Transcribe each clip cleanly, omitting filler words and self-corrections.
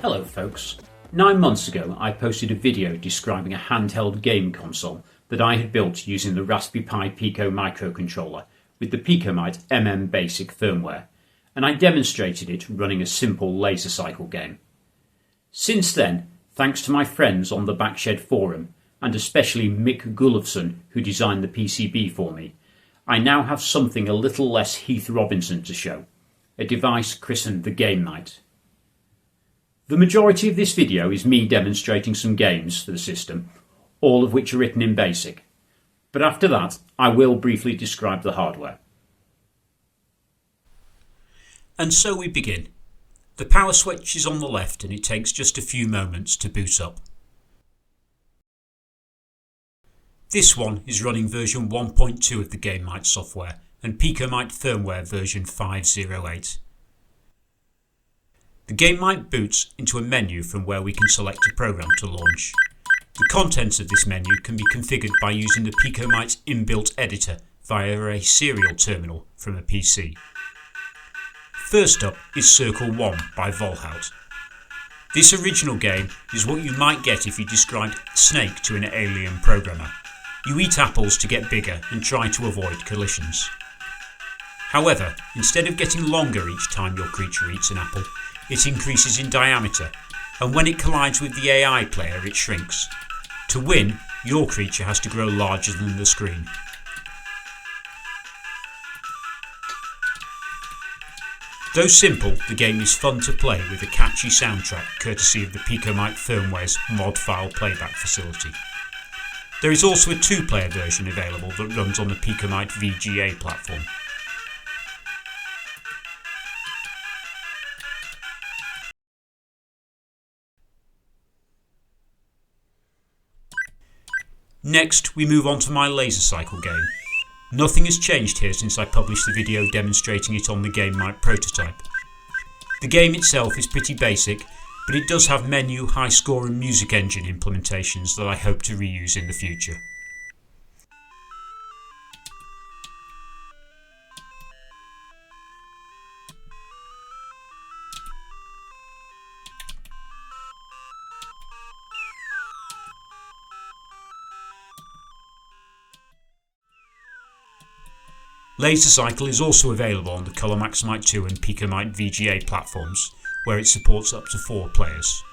Hello folks. 9 months ago I posted a video describing a handheld game console that I had built using the Raspberry Pi Pico microcontroller with the PicoMite MMBasic firmware, and I demonstrated it running a simple laser cycle game. Since then, thanks to my friends on the Backshed forum, and especially Mick Gullifson who designed the PCB for me, I now have something a little less Heath Robinson to show, a device christened the GameMite. The majority of this video is me demonstrating some games for the system, all of which are written in BASIC, but after that I will briefly describe the hardware. And so we begin. The power switch is on the left and it takes just a few moments to boot up. This one is running version 1.2 of the GameMite software and PicoMite firmware version 5.08. The GameMite boots into a menu from where we can select a program to launch. The contents of this menu can be configured by using the PicoMite inbuilt editor via a serial terminal from a PC. First up is Circle 1 by Volhout. This original game is what you might get if you described Snake to an alien programmer. You eat apples to get bigger and try to avoid collisions. However, instead of getting longer each time your creature eats an apple, it increases in diameter, and when it collides with the AI player it shrinks. To win, your creature has to grow larger than the screen. Though simple, the game is fun to play with a catchy soundtrack courtesy of the PicoMite firmware's mod file playback facility. There is also a 2-player version available that runs on the PicoMite VGA platform. Next, we move on to my laser cycle game. Nothing has changed here since I published the video demonstrating it on the GameMite prototype. The game itself is pretty basic, but it does have menu, high score and music engine implementations that I hope to reuse in the future. Laser Cycle is also available on the Color Maximite 2 and PicoMite VGA platforms, where it supports up to 4 players.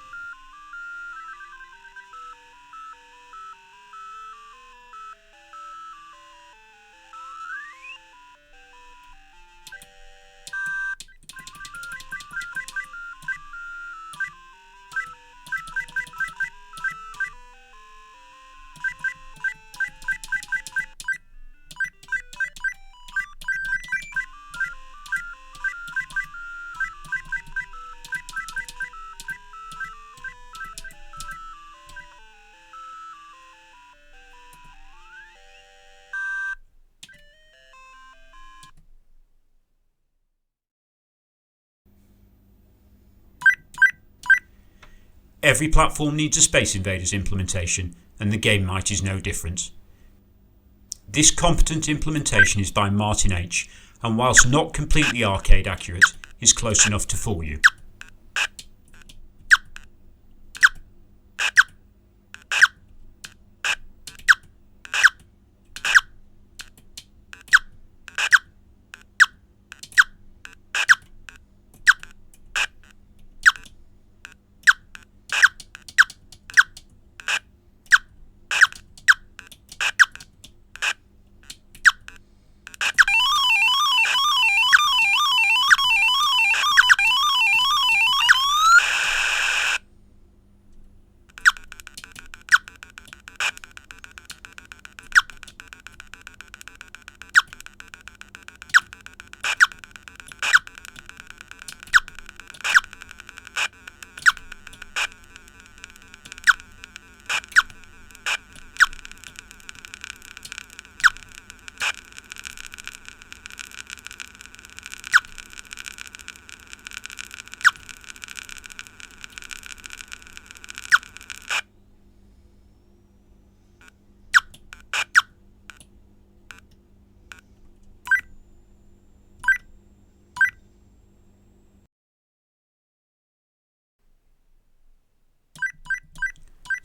Every platform needs a Space Invaders implementation, and the GameMite is no different. This competent implementation is by Martin H, and whilst not completely arcade accurate, is close enough to fool you.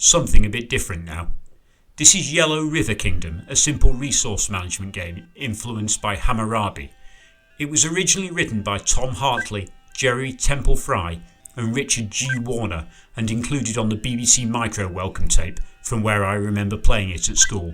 something a bit different now. This is Yellow River Kingdom, a simple resource management game influenced by Hammurabi. It was originally written by Tom Hartley, Jerry Temple Fry and Richard G. Warner and included on the BBC Micro welcome tape from where I remember playing it at school.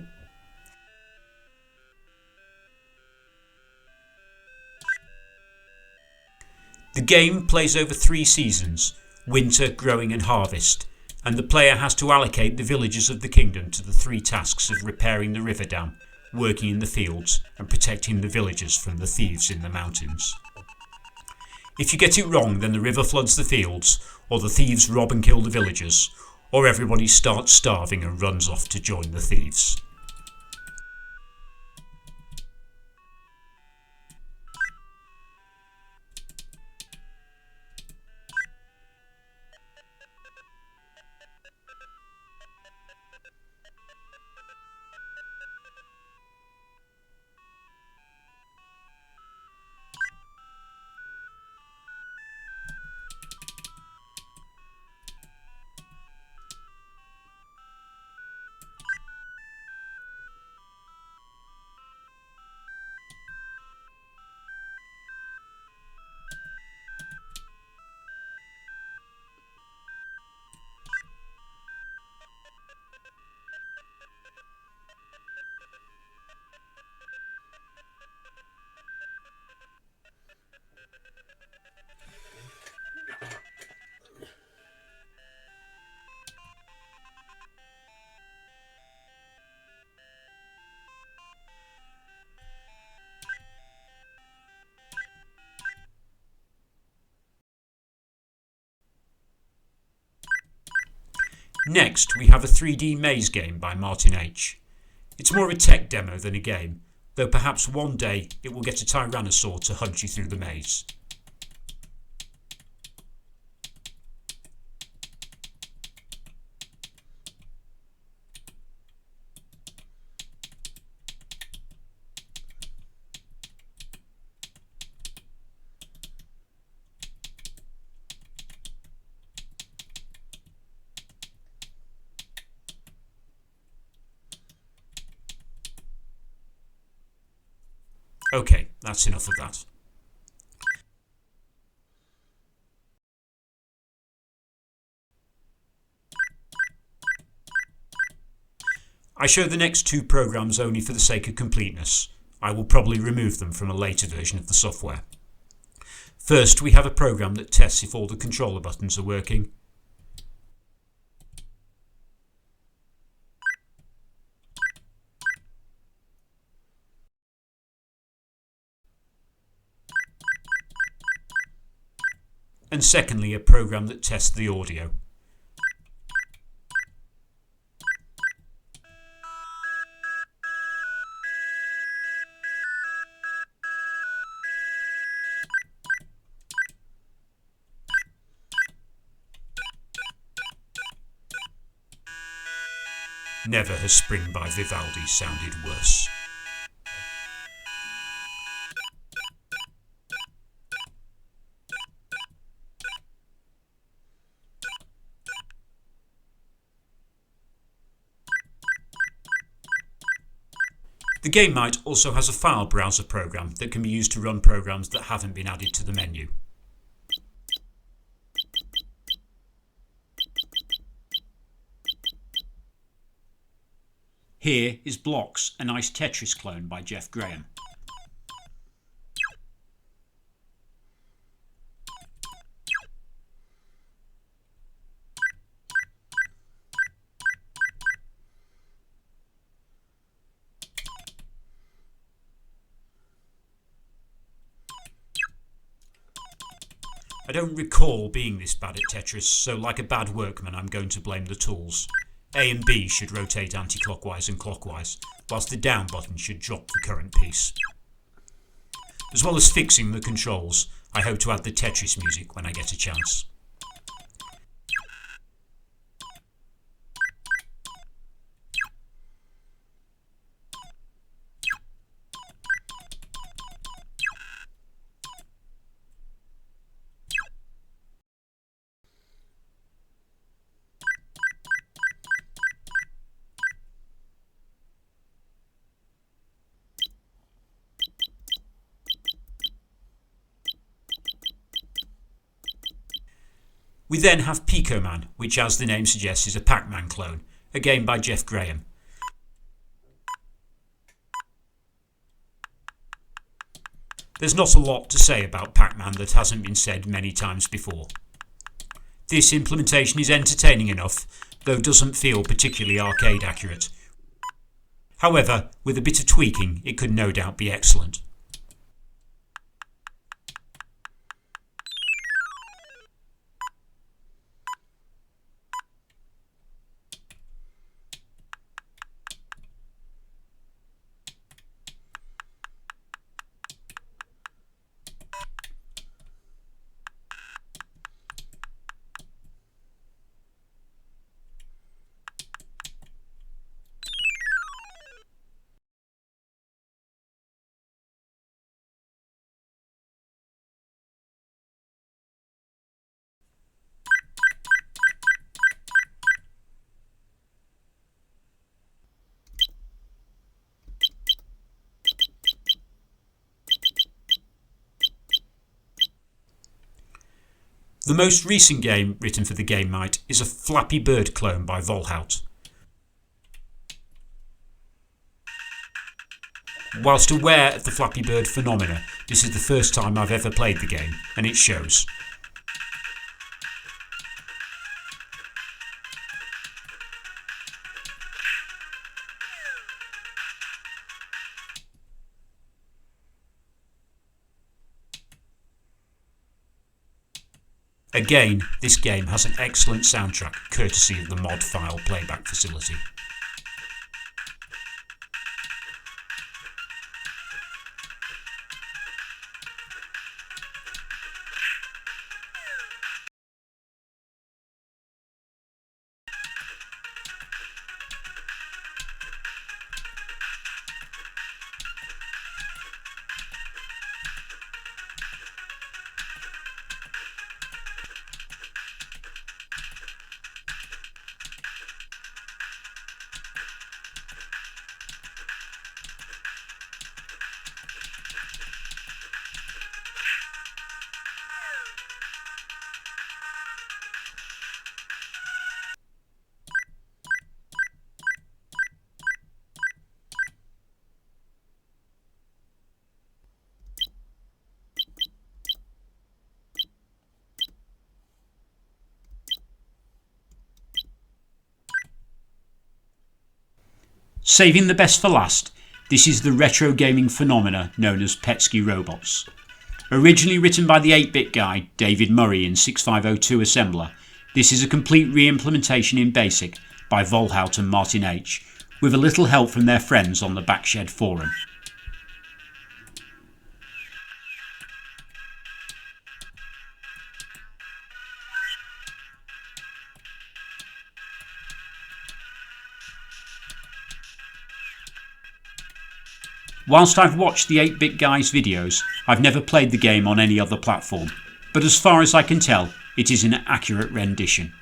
The game plays over 3 seasons, winter, growing and harvest, and the player has to allocate the villagers of the kingdom to the 3 tasks of repairing the river dam, working in the fields and protecting the villagers from the thieves in the mountains. If you get it wrong, then the river floods the fields, or the thieves rob and kill the villagers, or everybody starts starving and runs off to join the thieves. Next, we have a 3D maze game by Martin H. It's more of a tech demo than a game, though perhaps one day it will get a tyrannosaur to hunt you through the maze. Okay, that's enough of that. I show the next 2 programs only for the sake of completeness. I will probably remove them from a later version of the software. First, we have a program that tests if all the controller buttons are working. And secondly, a program that tests the audio. Never has Spring by Vivaldi sounded worse. The PicoMite also has a file browser program that can be used to run programs that haven't been added to the menu. Here is Blocks, a nice Tetris clone by Jeff Graham. I don't recall being this bad at Tetris, so like a bad workman I'm going to blame the tools. A and B should rotate anti-clockwise and clockwise, whilst the down button should drop the current piece. As well as fixing the controls, I hope to add the Tetris music when I get a chance. We then have PicoMan, which as the name suggests is a Pac-Man clone, a game by Jeff Graham. There's not a lot to say about Pac-Man that hasn't been said many times before. This implementation is entertaining enough, though doesn't feel particularly arcade accurate. However, with a bit of tweaking, it could no doubt be excellent. The most recent game written for the game Mite is a Flappy Bird clone by Volhout. Whilst aware of the Flappy Bird phenomena, this is the first time I've ever played the game, and it shows. Again, this game has an excellent soundtrack courtesy of the mod file playback facility. Saving the best for last, this is the retro gaming phenomena known as Petsky robots. Originally written by the 8-bit guy David Murray in 6502 assembler, this is a complete re-implementation in BASIC by Volhout and Martin H, with a little help from their friends on the Backshed forum. Whilst I've watched the 8-bit guy's videos, I've never played the game on any other platform, but as far as I can tell, it is an accurate rendition.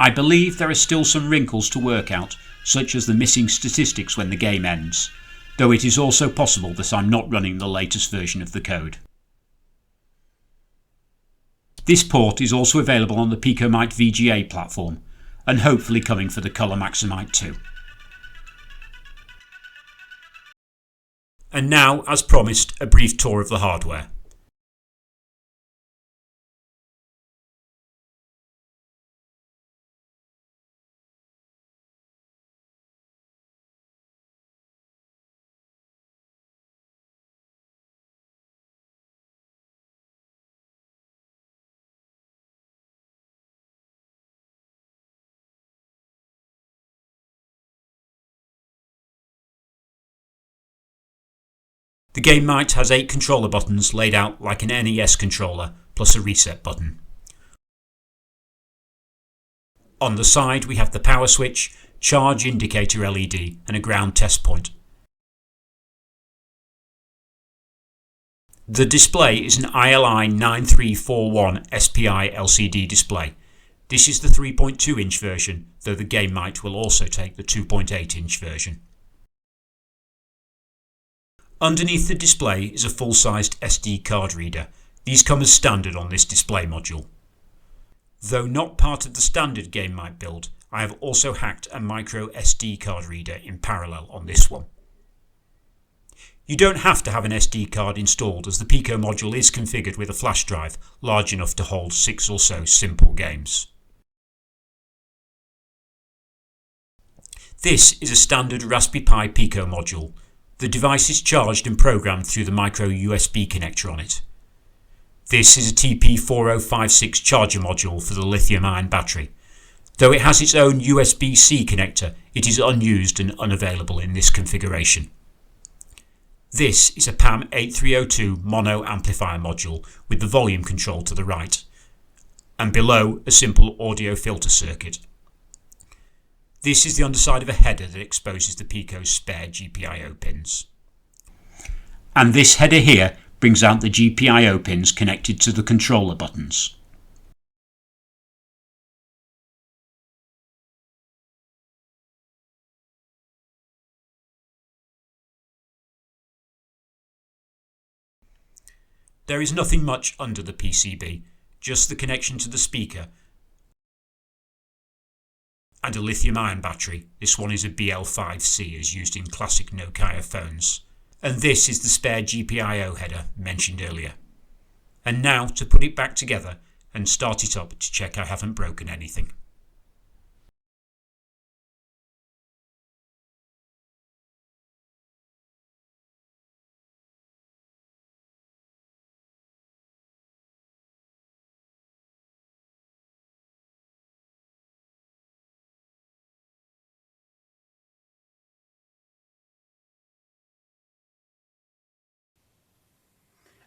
I believe there are still some wrinkles to work out, such as the missing statistics when the game ends, though it is also possible that I'm not running the latest version of the code. This port is also available on the PicoMite VGA platform, and hopefully coming for the Color Maximite too. And now, as promised, a brief tour of the hardware. The game Mite has 8 controller buttons laid out like an NES controller, plus a reset button. On the side we have the power switch, charge indicator LED and a ground test point. The display is an ILI 9341 SPI LCD display. This is the 3.2 inch version, though the PicoMite will also take the 2.8 inch version. Underneath the display is a full-sized SD card reader. These come as standard on this display module. Though not part of the standard PicoMite build, I have also hacked a micro SD card reader in parallel on this one. You don't have to have an SD card installed, as the Pico module is configured with a flash drive large enough to hold 6 or so simple games. This is a standard Raspberry Pi Pico module. The device is charged and programmed through the micro USB connector on it. This is a TP4056 charger module for the lithium-ion battery. Though it has its own USB-C connector, it is unused and unavailable in this configuration. This is a PAM8302 mono amplifier module with the volume control to the right, and below a simple audio filter circuit. This is the underside of a header that exposes the Pico's spare GPIO pins. And this header here brings out the GPIO pins connected to the controller buttons. There is nothing much under the PCB, just the connection to the speaker and a lithium-ion battery. This one is a BL5C, as used in classic Nokia phones. And this is the spare GPIO header mentioned earlier. And now to put it back together and start it up to check I haven't broken anything.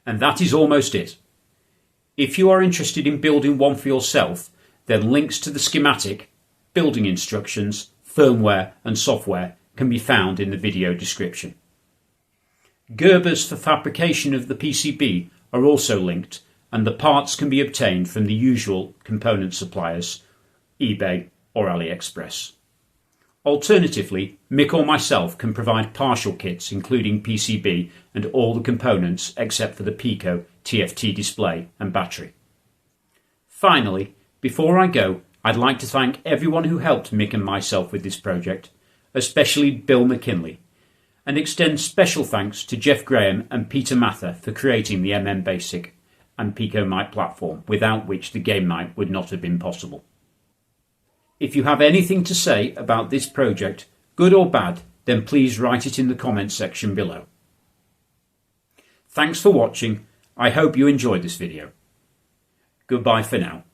And that is almost it. If you are interested in building one for yourself, then links to the schematic, building instructions, firmware and software can be found in the video description. Gerbers for fabrication of the PCB are also linked, and the parts can be obtained from the usual component suppliers, eBay or AliExpress. Alternatively, Mick or myself can provide partial kits including PCB and all the components except for the Pico TFT display and battery. Finally, before I go, I'd like to thank everyone who helped Mick and myself with this project, especially Bill McKinley, and extend special thanks to Jeff Graham and Peter Mather for creating the MMBasic and PicoMite platform, without which the PicoMite would not have been possible. If you have anything to say about this project, good or bad, then please write it in the comments section below. Thanks for watching. I hope you enjoyed this video. Goodbye for now.